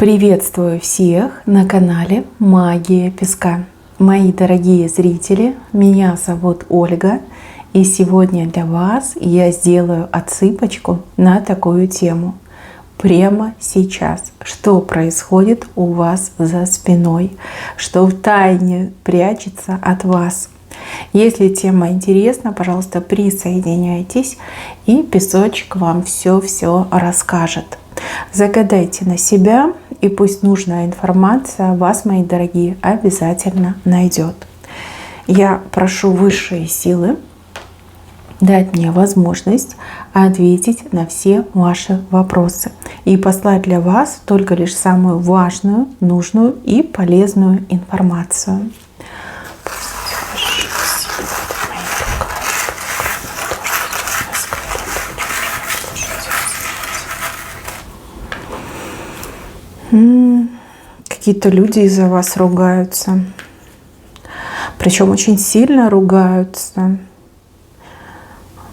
Приветствую всех на канале Магия Песка. Мои дорогие зрители, меня зовут Ольга, и сегодня для вас я сделаю отсыпочку на такую тему. Прямо сейчас, что происходит у вас за спиной, что в тайне прячется от вас. Если тема интересна, пожалуйста, присоединяйтесь, и песочек вам все расскажет. Загадайте на себя, и пусть нужная информация вас, мои дорогие, обязательно найдет. Я прошу высшие силы дать мне возможность ответить на все ваши вопросы и послать для вас только лишь самую важную, нужную и полезную информацию. Какие-то люди из-за вас ругаются. Причем очень сильно ругаются.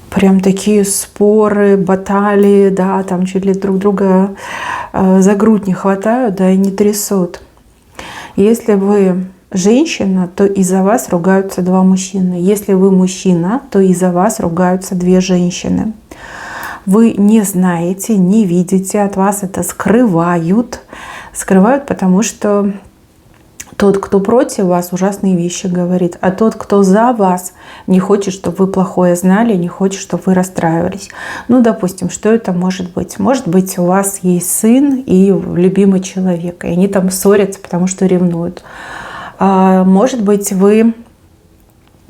Прям такие споры, баталии, да, там чуть ли друг друга за грудь не хватают, да, и не трясут. Если вы женщина, то из-за вас ругаются два мужчины. Если вы мужчина, то из-за вас ругаются две женщины. Вы не знаете, не видите, от вас это скрывают. Скрывают, потому что тот, кто против вас, ужасные вещи говорит, а тот, кто за вас, не хочет, чтобы вы плохое знали, не хочет, чтобы вы расстраивались. Ну, допустим, что это может быть? Может быть, у вас есть сын и любимый человек, и они там ссорятся, потому что ревнуют. Может быть, вы,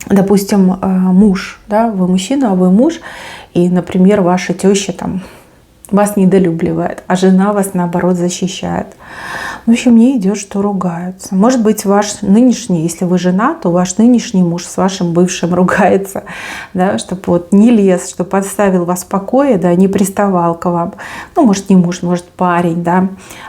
допустим, муж, да, вы мужчина, а вы муж, и, например, ваша теща там вас недолюбливает, а жена вас, наоборот, защищает. В общем, мне идет, что ругаются. Может быть, ваш нынешний, если вы жена, то ваш нынешний муж с вашим бывшим ругается, да, чтобы вот не лез, чтобы подставил вас в покое, да, не приставал к вам. Ну, может, не муж, может, парень, да,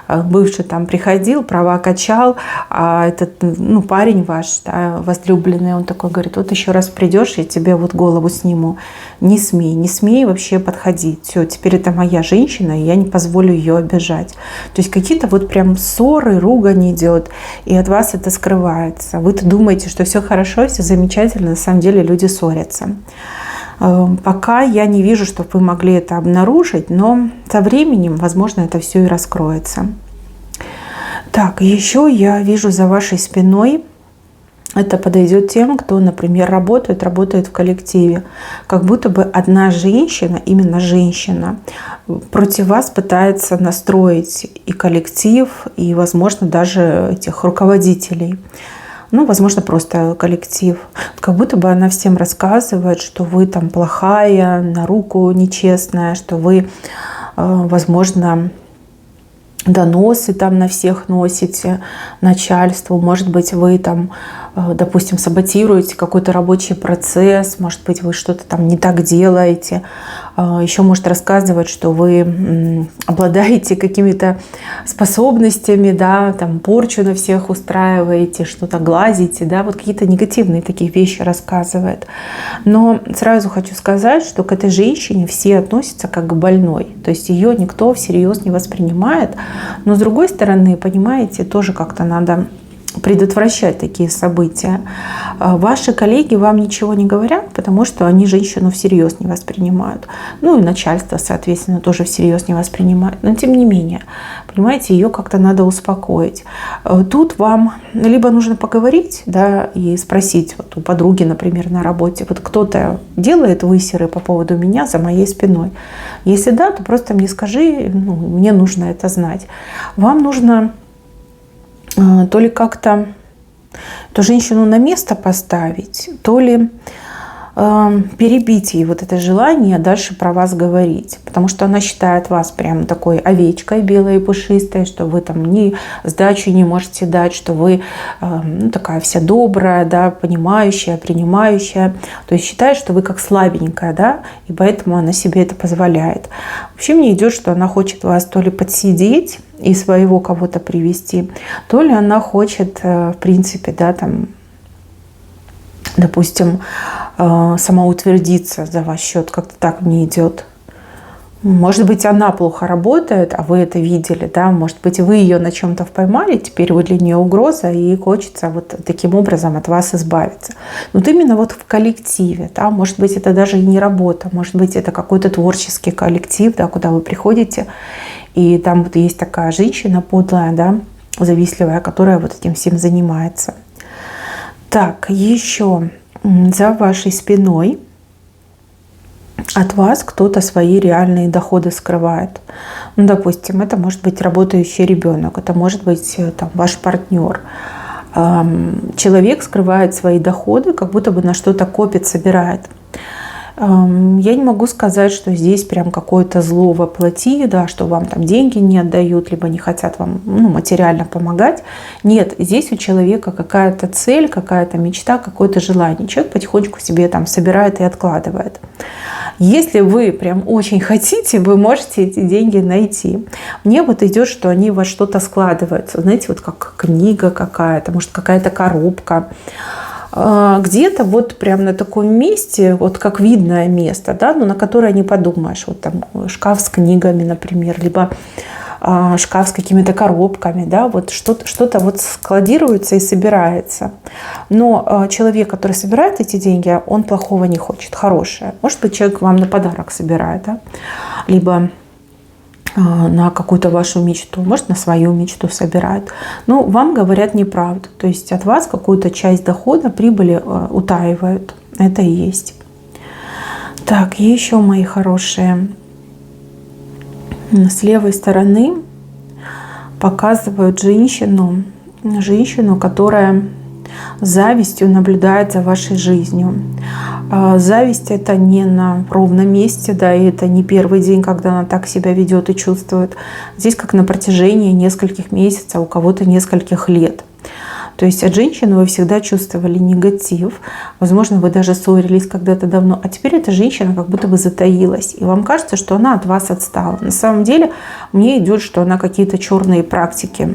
бывший там приходил, права качал, а этот, ну, парень ваш, да, возлюбленный, он такой говорит: вот еще раз придешь, я тебе вот голову сниму. Не смей вообще подходить. Все, теперь это моя женщина, и я не позволю ее обижать. То есть какие-то вот прям ссоры, ругань идет, и от вас это скрывается. Вы-то думаете, что все хорошо, все замечательно, на самом деле люди ссорятся. Пока я не вижу, чтобы вы могли это обнаружить, но со временем, возможно, это все и раскроется. Так, еще я вижу за вашей спиной. Это подойдет тем, кто, например, работает в коллективе. Как будто бы одна женщина, именно женщина, против вас пытается настроить и коллектив, и, возможно, даже этих руководителей. Ну, возможно, просто коллектив. Как будто бы она всем рассказывает, что вы там плохая, на руку нечестная, что вы, возможно, доносы там на всех носите начальству. Может быть, вы там, допустим, саботируете какой-то рабочий процесс, может быть, вы что-то там не так делаете. Еще может рассказывать, что вы обладаете какими-то способностями, да, там порчу на всех устраиваете, что-то глазите, да, вот какие-то негативные такие вещи рассказывает. Но сразу хочу сказать, что к этой женщине все относятся как к больной, то есть ее никто всерьез не воспринимает. Но с другой стороны, понимаете, тоже как-то надо предотвращать такие события. Ваши коллеги вам ничего не говорят, потому что они женщину всерьез не воспринимают. Ну и начальство, соответственно, тоже всерьез не воспринимает. Но тем не менее, понимаете, ее как-то надо успокоить. Тут вам либо нужно поговорить, да, и спросить вот у подруги, например, на работе, вот кто-то делает высеры по поводу меня за моей спиной. Если да, то просто мне скажи, ну, мне нужно это знать. Вам нужно то ли как-то эту женщину на место поставить, то ли перебить ей вот это желание дальше про вас говорить. Потому что она считает вас прям такой овечкой белой и пушистой, что вы там ни сдачи не можете дать, что вы ну, такая вся добрая, да, понимающая, принимающая. То есть считает, что вы как слабенькая, да, и поэтому она себе это позволяет. Вообще мне идет, что она хочет вас то ли подсидеть и своего кого-то привести, то ли она хочет, в принципе, да, там, допустим, самоутвердиться за ваш счет, как-то так мне идет. Может быть, она плохо работает, а вы это видели, да? Может быть, вы ее на чем-то поймали, теперь вы для нее угроза, и хочется вот таким образом от вас избавиться. Вот именно вот в коллективе, да? Может быть, это даже и не работа, может быть, это какой-то творческий коллектив, да, куда вы приходите, и там вот есть такая женщина подлая, да, завистливая, которая вот этим всем занимается. Так, еще за вашей спиной от вас кто-то свои реальные доходы скрывает. Ну, допустим, это может быть работающий ребенок, это может быть там, ваш партнер. Человек скрывает свои доходы, как будто бы на что-то копит, собирает. Я не могу сказать, что здесь прям какое-то зло воплоти, да, что вам там деньги не отдают, либо не хотят вам материально помогать. Нет, здесь у человека какая-то цель, какая-то мечта, какое-то желание. Человек потихонечку себе там собирает и откладывает. Если вы прям очень хотите, вы можете эти деньги найти. Мне вот идет, что они во что-то складываются. Знаете, вот как книга какая-то, может какая-то коробка. Где-то вот прям на таком месте, вот как видное место, да, но на которое не подумаешь. Вот там шкаф с книгами, например, либо шкаф с какими-то коробками, да, вот что-то вот складируется и собирается. Но человек, который собирает эти деньги, он плохого не хочет, хорошее. Может быть, человек вам на подарок собирает, да, либо на какую-то вашу мечту, может, на свою мечту собирает. Но вам говорят неправду. То есть от вас какую-то часть дохода, прибыли утаивают. Это и есть. Так, еще, мои хорошие, с левой стороны показывают женщину, которая с завистью наблюдает за вашей жизнью. Зависть — это не на ровном месте, да, и это не первый день, когда она так себя ведет и чувствует. Здесь как на протяжении нескольких месяцев, а у кого-то нескольких лет. То есть от женщины вы всегда чувствовали негатив. Возможно, вы даже ссорились когда-то давно. А теперь эта женщина как будто бы затаилась. И вам кажется, что она от вас отстала. На самом деле мне идет, что она какие-то черные практики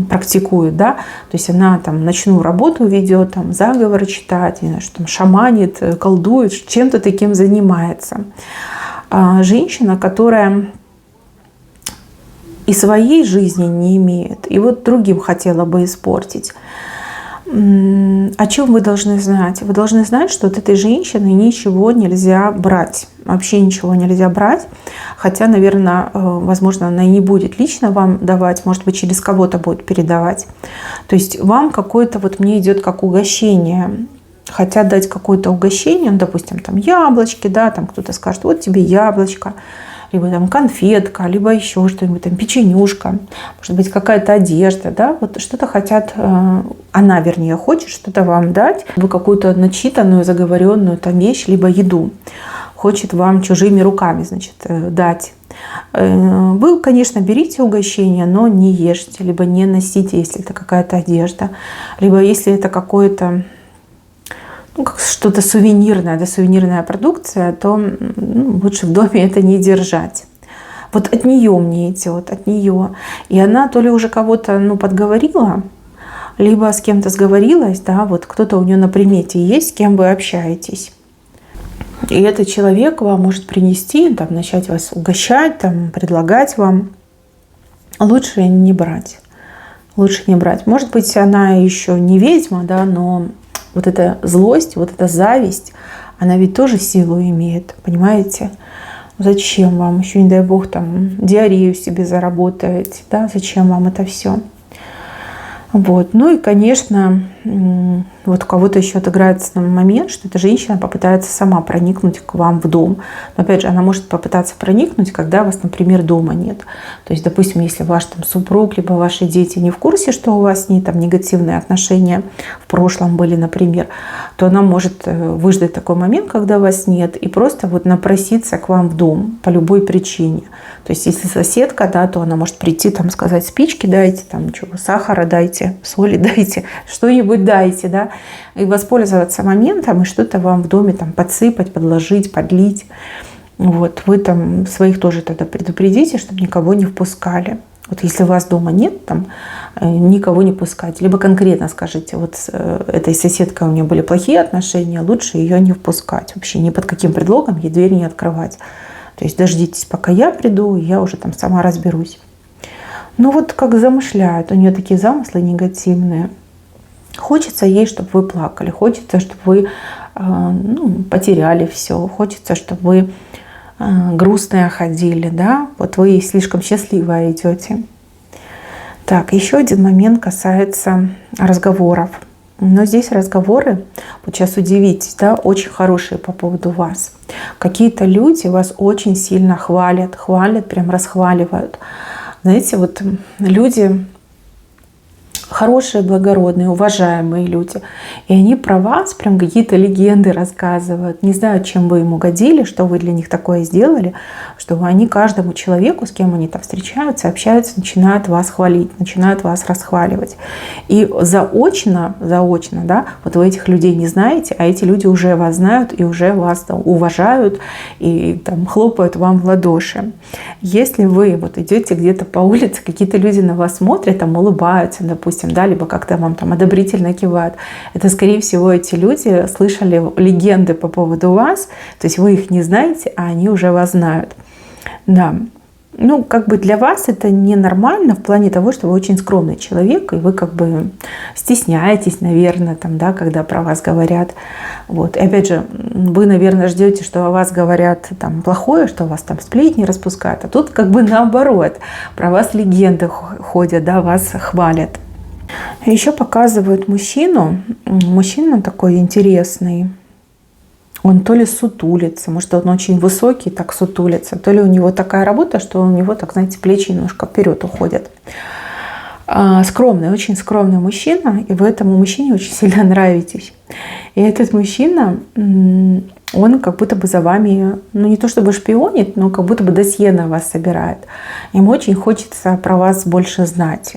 практикует. Да? То есть она там ночную работу ведет, там, заговоры читает, не знаю, что там, шаманит, колдует, чем-то таким занимается. Женщина, которая и своей жизни не имеет, и вот другим хотела бы испортить. О чем вы должны знать? Вы должны знать, что от этой женщины ничего нельзя брать. Вообще ничего нельзя брать. Хотя, наверное, возможно, она и не будет лично вам давать, может быть, через кого-то будет передавать. То есть вам какое-то, вот мне идет как угощение. Хотят дать какое-то угощение, ну, допустим, там яблочки, да, там кто-то скажет, вот тебе яблочко, либо там конфетка, либо еще что-нибудь, там печенюшка, может быть, какая-то одежда, да, вот что-то хотят, она, вернее, хочет что-то вам дать, либо какую-то начитанную, заговоренную там вещь, либо еду, хочет вам чужими руками, значит, дать. Вы, конечно, берите угощение, но не ешьте, либо не носите, если это какая-то одежда, либо если это какое-то что-то сувенирное, да, сувенирная продукция, то лучше в доме это не держать. Вот от нее мне идет, от нее. И она то ли уже кого-то подговорила, либо с кем-то сговорилась, да, вот кто-то у нее на примете есть, с кем вы общаетесь. И этот человек вам может принести, там, начать вас угощать, там, предлагать вам. Лучше не брать. Лучше не брать. Может быть, она еще не ведьма, да, но вот эта злость, вот эта зависть, она ведь тоже силу имеет, понимаете? Зачем вам? Еще, не дай бог, там, диарею себе заработаете, да? Зачем вам это все? Вот. Ну и, конечно, вот у кого-то еще отыграется момент, что эта женщина попытается сама проникнуть к вам в дом. Но опять же, она может попытаться проникнуть, когда вас, например, дома нет. То есть, допустим, если ваш там супруг, либо ваши дети не в курсе, что у вас с ней там негативные отношения в прошлом были, например, то она может выждать такой момент, когда вас нет, и просто вот напроситься к вам в дом по любой причине. То есть, если соседка, да, то она может прийти, там, сказать, спички дайте, там, сахара дайте, соли дайте, что-нибудь дайте, да, и воспользоваться моментом и что-то вам в доме там подсыпать, подложить, подлить. Вот, вы там своих тоже тогда предупредите, чтобы никого не впускали. Вот если у вас дома нет, там, никого не пускать. Либо конкретно скажите, вот с этой соседкой у меня были плохие отношения, лучше ее не впускать. Вообще ни под каким предлогом ей дверь не открывать. То есть дождитесь, пока я приду, и я уже там сама разберусь. Ну вот как замышляют, у нее такие замыслы негативные. Хочется ей, чтобы вы плакали, хочется, чтобы вы потеряли все, хочется, чтобы вы грустные ходили, да, вот вы слишком счастливо идете. Так, еще один момент касается разговоров. Но здесь разговоры, вот сейчас удивитесь, да, очень хорошие по поводу вас. Какие-то люди вас очень сильно хвалят, прям расхваливают. Знаете, вот люди хорошие, благородные, уважаемые люди. И они про вас прям какие-то легенды рассказывают. Не знаю, чем вы им угодили, что вы для них такое сделали, что они каждому человеку, с кем они там встречаются, общаются, начинают вас хвалить, начинают вас расхваливать. И заочно, да, вот вы этих людей не знаете, а эти люди уже вас знают и уже вас там уважают и там хлопают вам в ладоши. Если вы вот идете где-то по улице, какие-то люди на вас смотрят, там улыбаются, допустим, да, либо как-то вам там одобрительно кивают. Это, скорее всего, эти люди слышали легенды по поводу вас, то есть вы их не знаете, а они уже вас знают. Да. Ну, как бы для вас это ненормально в плане того, что вы очень скромный человек, и вы как бы стесняетесь, наверное, там, да, когда про вас говорят. Вот. И опять же, вы, наверное, ждете, что о вас говорят там плохое, что у вас там сплетни распускают, а тут как бы наоборот, про вас легенды ходят, да, вас хвалят. Еще показывают мужчину. Мужчина такой интересный. Он то ли сутулится, может, он очень высокий, так сутулится, то ли у него такая работа, что у него, так знаете, плечи немножко вперед уходят. Скромный, очень скромный мужчина, и вы этому мужчине очень сильно нравитесь. И этот мужчина, он как будто бы за вами, ну не то чтобы шпионит, но как будто бы досье на вас собирает. Ему очень хочется про вас больше знать,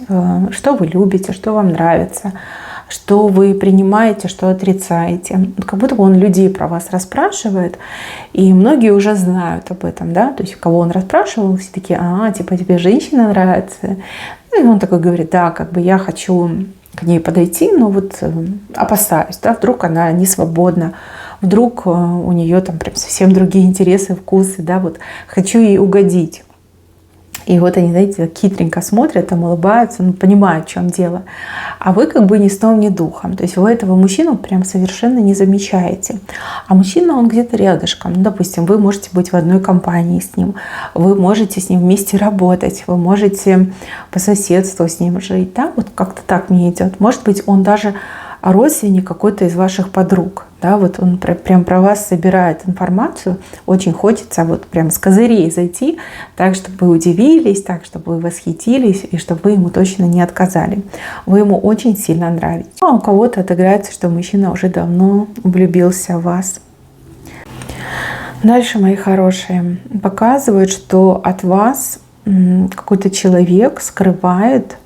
что вы любите, что вам нравится, что вы принимаете, что отрицаете. Как будто бы он людей про вас расспрашивает, и многие уже знают об этом, да, то есть кого он расспрашивал, все такие, типа тебе женщина нравится. Ну, и он такой говорит, да, как бы я хочу к ней подойти, но вот опасаюсь, да, вдруг она не свободна, вдруг у нее там прям совсем другие интересы, вкусы, да, вот хочу ей угодить. И вот они, знаете, хитренько смотрят, там улыбаются, понимают, в чем дело. А вы как бы ни сном, ни духом. То есть вы этого мужчину прям совершенно не замечаете. А мужчина, он где-то рядышком. Ну, допустим, вы можете быть в одной компании с ним, вы можете с ним вместе работать, вы можете по соседству с ним жить. Да? Вот как-то так мне идет. Может быть, он даже родственник какой-то из ваших подруг. Да, вот он прям про вас собирает информацию. Очень хочется вот прям с козырей зайти, так, чтобы вы удивились, так, чтобы вы восхитились, и чтобы вы ему точно не отказали. Вы ему очень сильно нравитесь. А у кого-то отыграется, что мужчина уже давно влюбился в вас. Дальше, мои хорошие, показывают, что от вас какой-то человек скрывает,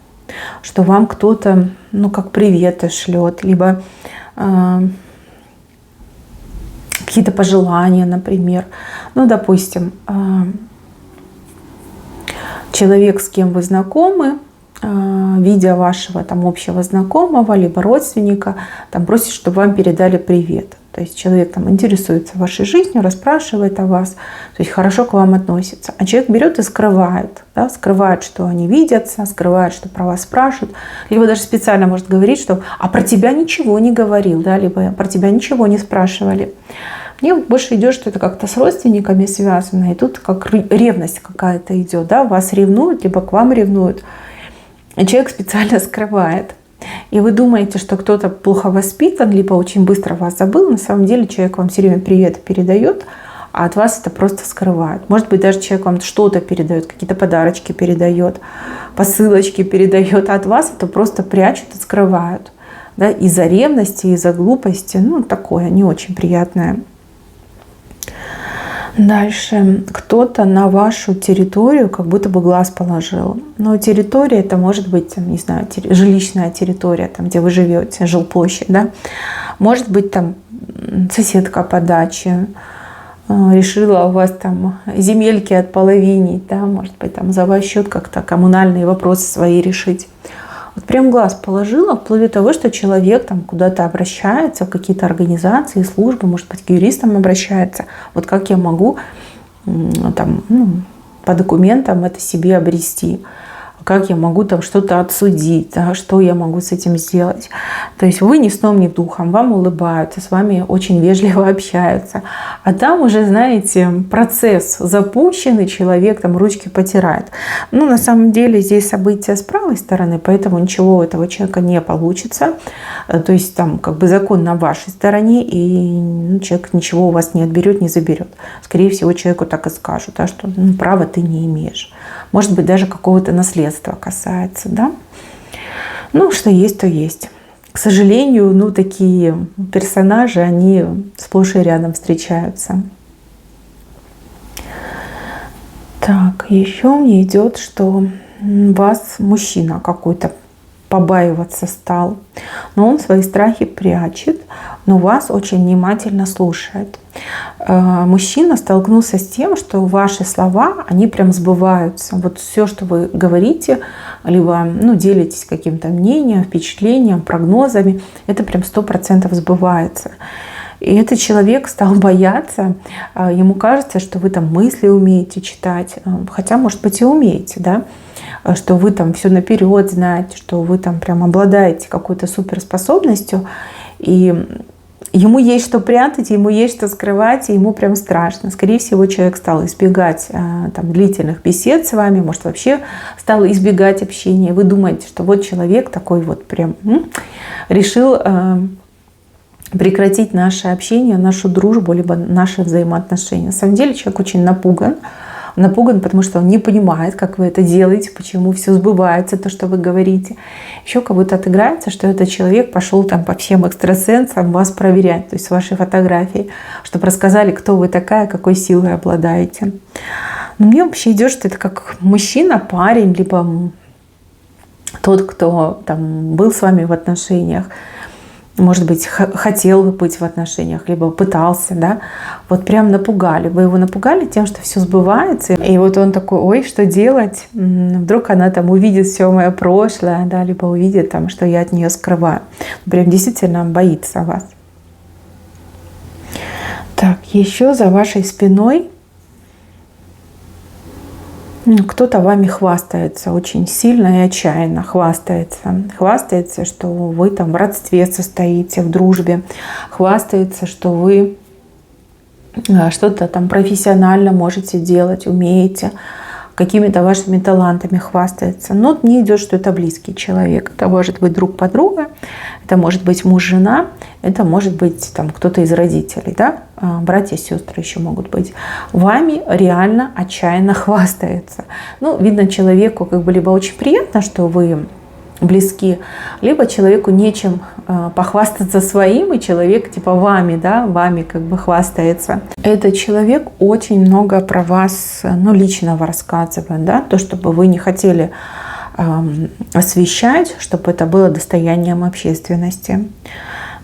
что вам кто-то, ну, как приветы шлет, либо какие-то пожелания, например. Ну, допустим, человек, с кем вы знакомы, видя вашего там общего знакомого, либо родственника, там просит, чтобы вам передали привет. То есть человек там интересуется вашей жизнью, расспрашивает о вас, то есть хорошо к вам относится. А человек берет и скрывает, да, скрывает, что они видятся, скрывает, что про вас спрашивают, либо даже специально может говорить, что «а про тебя ничего не говорил», да, либо «про тебя ничего не спрашивали». Мне больше идет, что это как-то с родственниками связано, и тут как ревность какая-то идет, да, вас ревнуют, либо к вам ревнуют. И человек специально скрывает. И вы думаете, что кто-то плохо воспитан, либо очень быстро вас забыл. На самом деле человек вам все время привет передает, а от вас это просто скрывает. Может быть, даже человек вам что-то передает, какие-то подарочки передает, посылочки передает, а от вас это просто прячут и скрывают. Да? Из-за ревности, из-за глупости. Ну, такое не очень приятное. Дальше. Кто-то на вашу территорию как будто бы глаз положил. Но территория это может быть, там, не знаю, жилищная территория, там, где вы живете, жилплощадь, да. Может быть, там соседка по даче решила у вас там земельки отполовинить, да, может быть, там за ваш счет как-то коммунальные вопросы свои решить. Вот прям глаз положила, вплоть до того, что человек там куда-то обращается, в какие-то организации, службы, может быть, к юристам обращается. Вот как я могу там, по документам это себе обрести. Как я могу там что-то отсудить, да, что я могу с этим сделать. То есть вы ни сном, ни духом, вам улыбаются, с вами очень вежливо общаются. А там уже, знаете, процесс запущенный, человек там ручки потирает. На самом деле здесь события с правой стороны, поэтому ничего у этого человека не получится. То есть там как бы закон на вашей стороне, и человек ничего у вас не отберет, не заберет. Скорее всего, человеку так и скажут, да, что права ты не имеешь. Может быть, даже какого-то наследства касается, да. Что есть, то есть. К сожалению, такие персонажи, они сплошь и рядом встречаются. Так, еще мне идет, что вас мужчина какой-то побаиваться стал, но он свои страхи прячет, но вас очень внимательно слушает. Мужчина столкнулся с тем, что ваши слова, они прям сбываются. Вот все, что вы говорите, либо делитесь каким-то мнением, впечатлением, прогнозами, это прям 100% сбывается. И этот человек стал бояться, ему кажется, что вы там мысли умеете читать, хотя, может быть, и умеете, да, что вы там все наперед знаете, что вы там прям обладаете какой-то суперспособностью, и ему есть что прятать, ему есть что скрывать, и ему прям страшно. Скорее всего, человек стал избегать там длительных бесед с вами, может, вообще стал избегать общения. Вы думаете, что вот человек такой вот прям решил прекратить наше общение, нашу дружбу, либо наши взаимоотношения. На самом деле человек очень напуган. Напуган, потому что он не понимает, как вы это делаете, почему все сбывается, то, что вы говорите. Еще как будто отыграется, что этот человек пошел там по всем экстрасенсам вас проверять, то есть ваши фотографии, чтобы рассказали, кто вы такая, какой силой обладаете. Но мне вообще идет, что это как мужчина, парень, либо тот, кто там был с вами в отношениях, может быть, хотел быть в отношениях, либо пытался, да, вот прям напугали. Вы его напугали тем, что все сбывается. И вот он такой, ой, что делать? Вдруг она там увидит все мое прошлое, да, либо увидит там, что я от нее скрываю. Прям действительно боится вас. Так, еще за вашей спиной кто-то вами хвастается очень сильно и отчаянно хвастается. Хвастается, что вы там в родстве состоите, в дружбе. Хвастается, что вы что-то там профессионально можете делать, умеете. Какими-то вашими талантами хвастается. Но мне идет, что это близкий человек. Это может быть друг подруга, это может быть муж-жена, это может быть там кто-то из родителей, да? Братья, сестры еще могут быть. Вами реально отчаянно хвастается. Видно, человеку как бы либо очень приятно, что вы близки, либо человеку нечем похвастаться своим, и человек типа вами, да, вами как бы хвастается. Этот человек очень много про вас, личного рассказывает, да, то, чтобы вы не хотели освещать, чтобы это было достоянием общественности.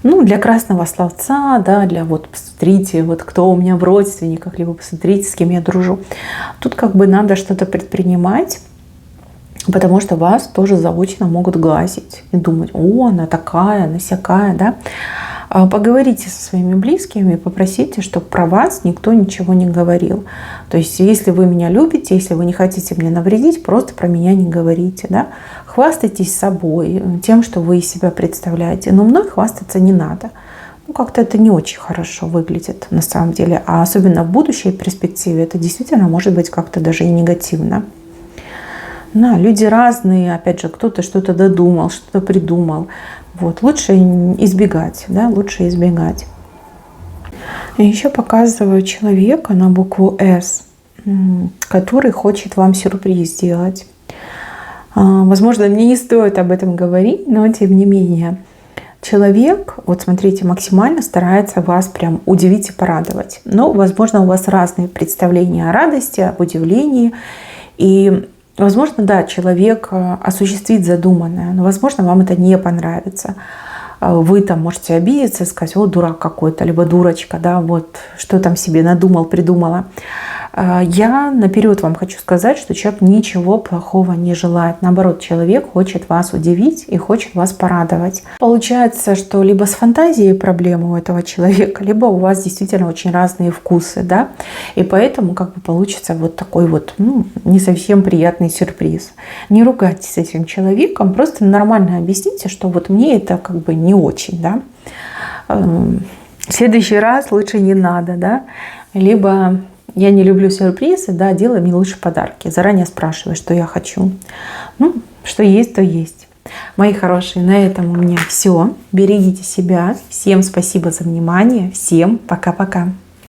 Для красного словца, да, для вот посмотрите, вот кто у меня в родственниках, либо посмотрите, с кем я дружу. Тут как бы надо что-то предпринимать, потому что вас тоже заочно могут глазить и думать, о, она такая, она сякая, да. Поговорите со своими близкими, попросите, чтобы про вас никто ничего не говорил. То есть, если вы меня любите, если вы не хотите мне навредить, просто про меня не говорите, да. Хвастайтесь собой, тем, что вы из себя представляете. Но мной хвастаться не надо. Как-то это не очень хорошо выглядит на самом деле. А особенно в будущей перспективе это действительно может быть как-то даже и негативно. Люди разные, опять же, кто-то что-то додумал, что-то придумал. Вот. Лучше избегать, да, лучше избегать. И еще показываю человека на букву «С», который хочет вам сюрприз сделать. Возможно, мне не стоит об этом говорить, но тем не менее. Человек, вот смотрите, максимально старается вас прям удивить и порадовать. Но, возможно, у вас разные представления о радости, об удивлении. И возможно, да, человек осуществит задуманное, но, возможно, вам это не понравится. Вы там можете обидеться, сказать, о, дурак какой-то, либо дурочка, да, вот что там себе надумал, придумала. Я наперед вам хочу сказать, что человек ничего плохого не желает. Наоборот, человек хочет вас удивить и хочет вас порадовать. Получается, что либо с фантазией проблемы у этого человека, либо у вас действительно очень разные вкусы, да, и поэтому как бы получится вот такой вот, ну, не совсем приятный сюрприз. Не ругайтесь с этим человеком, просто нормально объясните, что вот мне это как бы не очень, да. В следующий раз лучше не надо, да, либо я не люблю сюрпризы, да, делай мне лучше подарки. Заранее спрашивай, что я хочу. Ну, что есть, то есть. Мои хорошие, на этом у меня все. Берегите себя. Всем спасибо за внимание. Всем пока-пока.